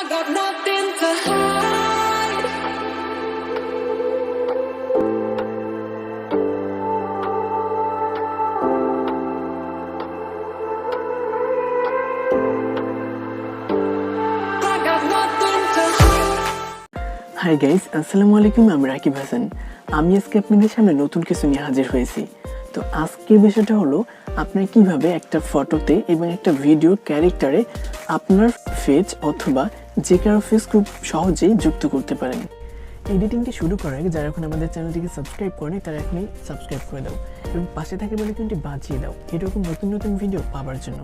got nothing to hide. I got nothing to hide. Hi guys, আসসালামু আলাইকুম। আমি রাকিব হাসান। আমি আজকে আপনাদের সামনে নতুন কিছু নিয়ে হাজির হয়েছি। তো আজকের বিষয়টা হলো আপনারা কিভাবে একটা ফটোতে এবং একটা ভিডিও ক্যারেক্টারে আপনার ফেস অথবা যে কারো ফেস খুব সহজেই যুক্ত করতে পারেন। এডিটিংটি শুরু করার আগে যারা এখন আমাদের চ্যানেলটিকে সাবস্ক্রাইব করেনি তারা এখনই সাবস্ক্রাইব করে দাও এবং পাশে থাকা বেল আইকনটি বাজিয়ে দাও এরকম নতুন নতুন ভিডিও পাওয়ার জন্য।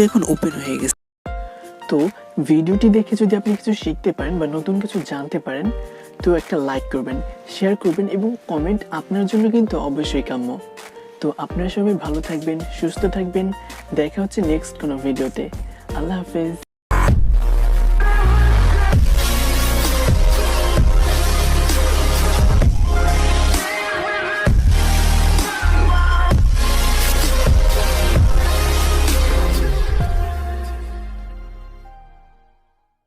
এখন ওপেন হয়ে গেছে। তো ভিডিওটি দেখে যদি আপনি কিছু শিখতে পারেন বা নতুন কিছু জানতে পারেন তো একটা লাইক করবেন, শেয়ার করবেন এবং কমেন্ট আপনার জন্য কিন্তু অবশ্যই কাম্য। তো আপনারা সবাই ভালো থাকবেন, সুস্থ থাকবেন। দেখা হচ্ছে নেক্সট কোনো ভিডিওতে। আল্লাহ হাফেজ।